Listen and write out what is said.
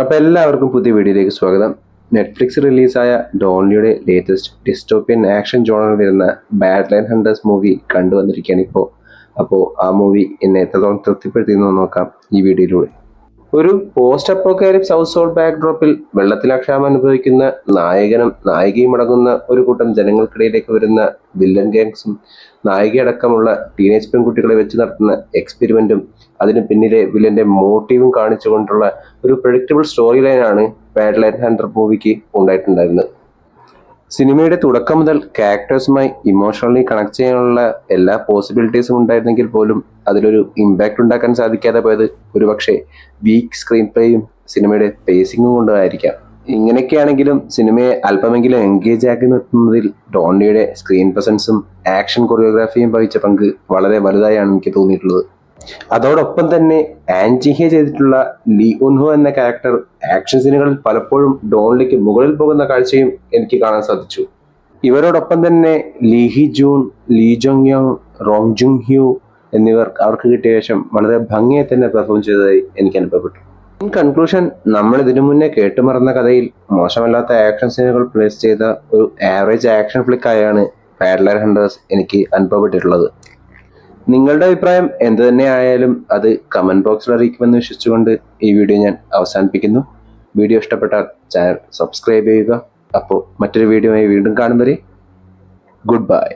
അപ്പോൾ എല്ലാവർക്കും പുതിയ വീഡിയോയിലേക്ക് സ്വാഗതം. നെറ്റ്ഫ്ലിക്സ് റിലീസായ ഡോൺലിയുടെ ലേറ്റസ്റ്റ് ഡിസ്റ്റോപ്പിയൻ ആക്ഷൻ ജോണറിൽ വരുന്ന ബാഡ്ലൈൻ ഹണ്ടേഴ്സ് മൂവി കണ്ടുവന്നിരിക്കുകയാണ് ഇപ്പോൾ. അപ്പോൾ ആ മൂവി എന്നെ എത്രത്തോളം തൃപ്തിപ്പെടുത്തിയെന്ന് നോക്കാം ഈ വീഡിയോയിലൂടെ. ഒരു പോസ്റ്റ് അപ്പോക്കാലിപ്സ് ഹൗസ് ഹോൾഡ് ബാക്ക്ഡ്രോപ്പിൽ വെള്ളത്തിലക്ഷാമം അനുഭവിക്കുന്ന നായകനും നായികയും അടങ്ങുന്ന ഒരു കൂട്ടം ജനങ്ങൾക്കിടയിലേക്ക് വരുന്ന വില്ലൻ ഗാങ്സും നായികയടക്കമുള്ള ടീനേജ് പെൺകുട്ടികളെ വെച്ച് നടത്തുന്ന എക്സ്പെരിമെന്റും അതിന് പിന്നിലെ വില്ലന്റെ മോട്ടീവും കാണിച്ചുകൊണ്ടുള്ള ഒരു പ്രഡിക്റ്റബിൾ സ്റ്റോറി ലൈനാണ് ബാഡ്ലൈൻ ഹണ്ടർ മൂവിക്ക് ഉണ്ടായിട്ടുണ്ടായിരുന്നത്. സിനിമയുടെ തുടക്കം മുതൽ ക്യാരക്ടേഴ്സുമായി ഇമോഷണലി കണക്ട് ചെയ്യാനുള്ള എല്ലാ പോസിബിലിറ്റീസും ഉണ്ടായിരുന്നെങ്കിൽ പോലും അതിലൊരു ഇമ്പാക്റ്റ് ഉണ്ടാക്കാൻ സാധിക്കാതെ പോയത് ഒരുപക്ഷെ വീക്ക് സ്ക്രീൻ പ്ലേയും സിനിമയുടെ പേസിങ്ങും കൊണ്ടായിരിക്കാം. ഇങ്ങനെയൊക്കെയാണെങ്കിലും സിനിമയെ അല്പമെങ്കിലും എൻഗേജ് ആക്കി നിർത്തുന്നതിൽ ഡോൺലിയുടെ സ്ക്രീൻ പ്രസൻസും ആക്ഷൻ കൊറിയോഗ്രാഫിയും വഹിച്ച പങ്ക് വളരെ വലുതായാണ് എനിക്ക് തോന്നിയിട്ടുള്ളത്. അതോടൊപ്പം തന്നെ ആൻജിഹെ ചെയ്തിട്ടുള്ള ലീ ഉൻഹോ എന്ന ക്യാരക്ടർ ആക്ഷൻ സീനുകളിൽ പലപ്പോഴും ഡോൺലിക്ക് മുകളിൽ പോകുന്ന കാഴ്ചയും എനിക്ക് കാണാൻ സാധിച്ചു. ഇവരോടൊപ്പം തന്നെ Lee Hi Jun, Lee Jong Young, Rong Jung Hyu എന്നിവർ അവർക്ക് കിട്ടിയ ശേഷം വളരെ ഭംഗിയായി തന്നെ പെർഫോം ചെയ്തതായി എനിക്ക് അനുഭവപ്പെട്ടു. ഇൻ കൺക്ലൂഷൻ, നമ്മൾ ഇതിനു മുന്നേ കേട്ടുമറന്ന കഥയിൽ മോശമല്ലാത്ത ആക്ഷൻ സീനുകൾ പ്ലേസ് ചെയ്ത ഒരു ആവറേജ് ആക്ഷൻ ഫ്ലിക്കായാണ് ബാഡ്ലൈൻ ഹണ്ടേഴ്സ് എനിക്ക് അനുഭവപ്പെട്ടിട്ടുള്ളത്. നിങ്ങളുടെ അഭിപ്രായം എന്തു തന്നെ ആയാലും അത് കമന്റ് ബോക്സിൽ അറിയിക്കുമെന്ന് വിശ്വസിച്ചുകൊണ്ട് ഈ വീഡിയോ ഞാൻ അവസാനിപ്പിക്കുന്നു. വീഡിയോ ഇഷ്ടപ്പെട്ടാൽ ചാനൽ സബ്സ്ക്രൈബ് ചെയ്യുക. അപ്പോൾ മറ്റൊരു വീഡിയോയുമായി വീണ്ടും കാണും വരെ ഗുഡ് ബൈ.